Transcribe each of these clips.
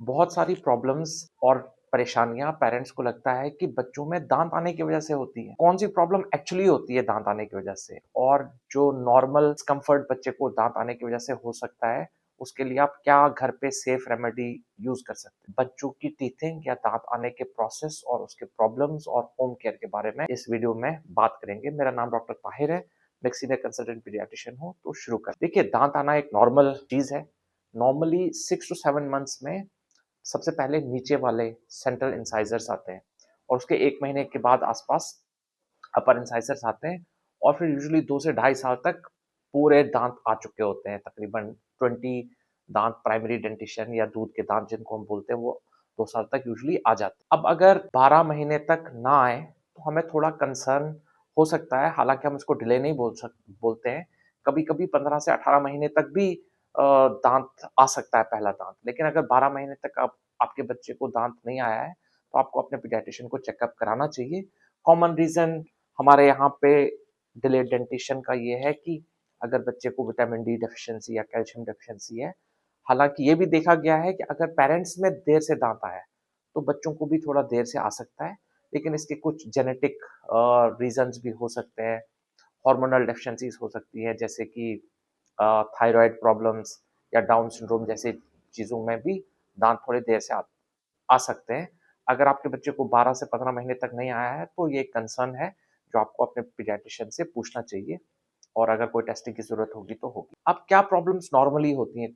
बहुत सारी प्रॉब्लम्स और परेशानियां पेरेंट्स को लगता है कि बच्चों में दांत आने की वजह से होती है। कौन सी प्रॉब्लम एक्चुअली होती है दांत आने की वजह से, और जो नॉर्मल डिस्कम्फर्ट बच्चे को दांत आने की वजह से हो सकता है, उसके लिए आप क्या घर पे सेफ रेमेडी यूज कर सकते हैं। बच्चों की टीथिंग या दांत आने के प्रोसेस और उसके प्रॉब्लम्स और होम केयर के बारे में इस वीडियो में बात करेंगे। मेरा नाम डॉक्टर ताहिर है, मैं एक सीनियर कंसल्टेंट पीडियाट्रिशियन हूँ। तो शुरू कर देखिए, दांत आना एक नॉर्मल चीज है। नॉर्मली 6 to 7 मंथ्स में सबसे पहले नीचे वाले सेंट्रल इंसाइजर्स आते हैं, और उसके 1 महीने के बाद आसपास अपर इंसाइजर्स आते हैं, और फिर यूजुअली 2 से ढाई साल तक पूरे दांत आ चुके होते हैं। तकरीबन 20 दांत प्राइमरी डेंटिशन या दूध के दांत जिनको हम बोलते हैं, वो 2 साल तक यूजुअली आ जाते हैं। अब अगर 12 महीने तक ना आए तो हमें थोड़ा कंसर्न हो सकता है। हालांकि हम इसको डिले नहीं बोलते हैं। कभी कभी 15 से 18 महीने तक भी दांत आ सकता है, पहला दांत। लेकिन अगर 12 महीने तक आपके बच्चे को दांत नहीं आया है तो आपको अपने पीडियाट्रिशियन को चेकअप कराना चाहिए। कॉमन रीजन हमारे यहाँ पे डिलेड डेंटिशन का ये है कि अगर बच्चे को विटामिन डी डेफिशिएंसी या कैल्शियम डेफिशिएंसी है। हालांकि ये भी देखा गया है कि अगर पेरेंट्स में देर से दांत आया है तो बच्चों को भी थोड़ा देर से आ सकता है। लेकिन इसके कुछ जेनेटिक रीजंस भी हो सकते हैं। हार्मोनल डेफिशिएंसीज हो सकती है, जैसे कि थायराइड प्रॉब्लम्स या डाउन सिंड्रोम जैसे चीज़ों में भी दांत थोड़ी देर से आ सकते हैं। अगर आपके बच्चे को 12 से 15 महीने तक नहीं आया है तो ये एक कंसर्न है जो आपको अपने पीडियाट्रिशियन से पूछना चाहिए, और अगर कोई टेस्टिंग की ज़रूरत होगी तो होगी। अब क्या प्रॉब्लम्स नॉर्मली होती हैं?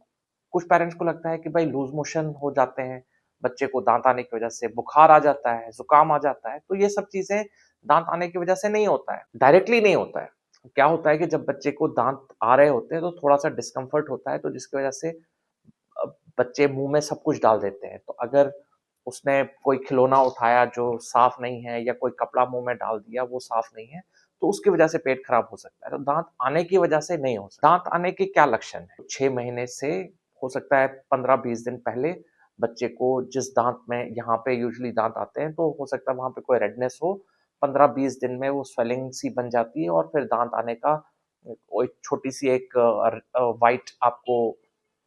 कुछ पेरेंट्स को लगता है कि भाई लूज़ मोशन हो जाते हैं, बच्चे को दाँत आने की वजह से बुखार आ जाता है, ज़ुकाम आ जाता है, तो ये सब चीज़ें दाँत आने की वजह से नहीं होता है, डायरेक्टली नहीं होता है। क्या होता है कि जब बच्चे को दाँत आ रहे होते हैं तो थोड़ा-सा डिस्कम्फर्ट होता है, तो जिसकी वजह से अ, बच्चे मुँह में सब कुछ डाल देते हैं। तो अगर उसने कोई खिलौना उठाया जो साफ नहीं है, या कोई कपड़ा मुँह में डाल दिया वो साफ नहीं है, तो उसकी वजह से पेट खराब हो सकता है। तो दाँत आने की वजह से नहीं हो सकता। दाँत आने के क्या लक्षण हैं? 6 महीने से हो सकता है 15-20 दिन पहले बच्चे को जिस दाँत में यहाँ पे यूजुअली दाँत आते हैं, तो हो सकता है वहाँ पे कोई रेडनेस हो। 15-20 दिन में वो स्वेलिंग सी बन जाती है, और फिर दाँत आने का वो एक छोटी-सी एक व्हाइट आपको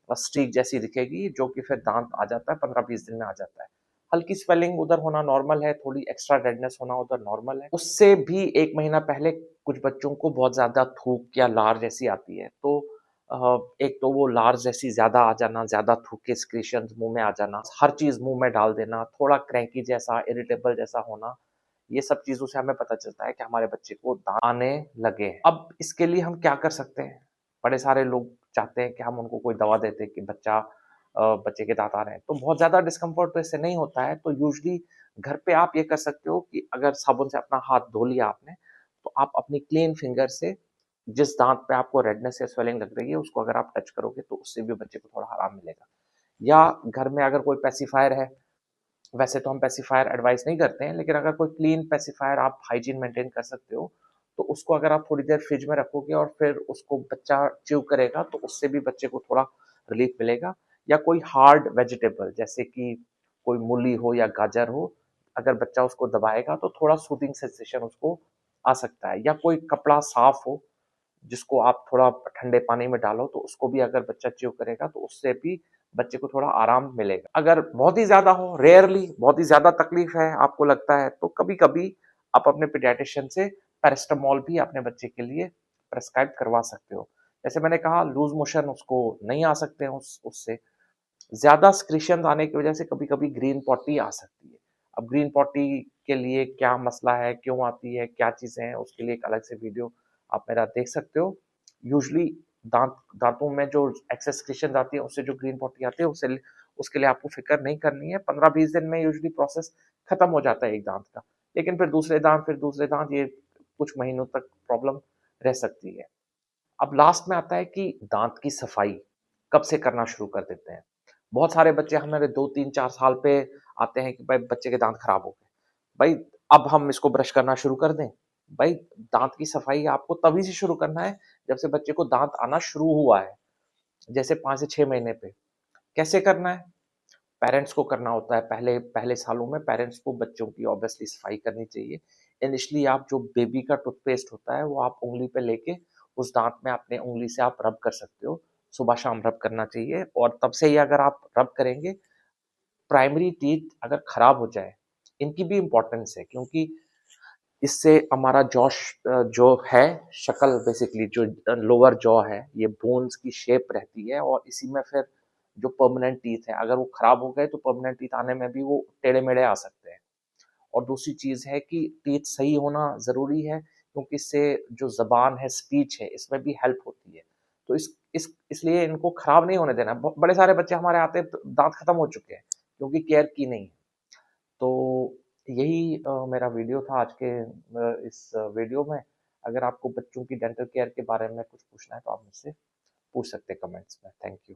स्ट्रीक जैसी दिखेगी, जो कि फिर दांत आ जाता है, 15-20 दिन में आ जाता है। हल्की स्वेलिंग उधर होना नॉर्मल है, थोड़ी एक्स्ट्रा रेडनेस होना उधर नॉर्मल है। उससे भी 1 महीना पहले कुछ बच्चों को बहुत ज़्यादा थूक या लार जैसी आती है। तो एक तो वो लार जैसी ज़्यादा आ जाना, ज़्यादा थूक के सिक्रीशंस मुँह में आ जाना, हर चीज़ मुँह में डाल देना, थोड़ा क्रैंकी जैसा, इरिटेबल जैसा होना, ये सब चीज़ों से हमें पता चलता है कि हमारे बच्चे को दाँत आने लगे हैं। अब इसके लिए हम क्या कर सकते हैं? बड़े सारे लोग चाहते हैं कि हम उनको कोई दवा दे दें कि बच्चे के दाँत आ रहे हैं। तो बहुत ज़्यादा डिस्कम्फर्ट तो इससे नहीं होता है, तो यूजुअली घर पे आप ये कर सकते हो कि अगर साबुन से अपना हाथ धो लिया आपने, तो आप अपनी क्लीन फिंगर से जिस दाँत पे आपको रेडनेस या स्वेलिंग लग रही है, उसको अगर आप टच करोगे तो उससे भी बच्चे को थोड़ा आराम मिलेगा। या घर में अगर कोई पेसिफायर है, वैसे तो हम पेसिफायर एडवाइस नहीं करते हैं, लेकिन अगर कोई क्लीन पेसिफायर आप हाइजीन मेंटेन कर सकते हो, तो उसको अगर आप थोड़ी देर फ्रिज में रखोगे और फिर उसको बच्चा च्यू करेगा, तो उससे भी बच्चे को थोड़ा रिलीफ मिलेगा। या कोई हार्ड वेजिटेबल जैसे कि कोई मूली हो या गाजर हो, अगर बच्चा उसको दबाएगा तो थोड़ा सूदिंग सेंसेशन उसको आ सकता है। या कोई कपड़ा साफ हो जिसको आप थोड़ा ठंडे पानी में डालो, तो उसको भी अगर बच्चा च्यू करेगा तो उससे भी बच्चे को थोड़ा आराम मिलेगा। अगर बहुत ही ज़्यादा हो, रेयरली बहुत ही ज़्यादा तकलीफ है, आपको लगता है, तो कभी-कभी आप अपने पीडियाट्रिशियन से पैरासिटामोल भी अपने बच्चे के लिए प्रिस्क्राइब करवा सकते हो। जैसे मैंने कहा, लूज़ मोशन उसको नहीं आ सकते हैं उससे। ज़्यादा सिक्रीशंस आने की वजह से कभी-कभी ग्रीन पॉटी आ सकती है। अब ग्रीन पॉटी के लिए क्या मसला है, क्यों आती है, क्या चीज़ें हैं, उसके लिए एक अलग से वीडियो आप मेरा देख सकते हो। यूजुअली दाँतों में जो एक्सेस सिक्रीशंस आती है, उससे जो ग्रीन पॉटी आती है, उसके लिए आपको फ़िक्र नहीं करनी है। 15-20 दिन में यूजुअली प्रोसेस खत्म हो जाता है एक दाँत का। लेकिन फिर दूसरे दाँत, ये कुछ महीनों तक प्रॉब्लम रह सकती है। अब लास्ट में आता है कि दाँत की सफाई कब से करना शुरू कर देते हैं। बहुत सारे बच्चे हमारे 2, 3, 4 साल पे आते हैं कि भाई बच्चे के दाँत खराब हो गए। भाई अब हम इसको ब्रश करना शुरू कर दें? भाई दाँत की सफाई आपको तभी से शुरू करना है जब से बच्चे को दाँत आना शुरू हुआ है। जैसे 5 से 6 महीने पे। कैसे करना है? पेरेंट्स को करना होता है। पहले पहले सालों में पेरेंट्स को बच्चों की ऑब्वियसली सफाई करनी चाहिए। इनिशियली आप जो बेबी का टूथपेस्ट होता है, वो आप उँगली पे लेके उस दाँत में अपने उँगली से आप रब कर सकते हो। सुबह-शाम रब करना चाहिए, और तब से ही अगर आप रब करेंगे प्राइमरी टीथ अगर खराब हो जाए, इनकी भी इम्पोर्टेंस है क्योंकि इससे हमारा जो है शक्ल बेसिकली जो लोअर जॉ है, ये बोन्स की शेप रहती है और इसी में फिर जो परमानेंट टीथ है, अगर वो खराब हो गए तो परमानेंट टीथ आने में भी वो टेढ़े-मेढ़े आ सकते हैं। और दूसरी चीज़ है कि टीथ सही होना ज़रूरी है क्योंकि इससे जो ज़बान है, स्पीच है, इसमें भी हेल्प होती है। तो इसलिए इनको खराब नहीं होने देना। ब बड़े सारे बच्चे हमारे आते हैं तो दाँत खत्म हो चुके हैं क्योंकि केयर की नहीं। तो यही मेरा वीडियो था आज के इस वीडियो में। अगर आपको बच्चों की डेंटल केयर के बारे में कुछ पूछना है तो आप मुझसे पूछ सकते हैं कमेंट्स में। Thank you.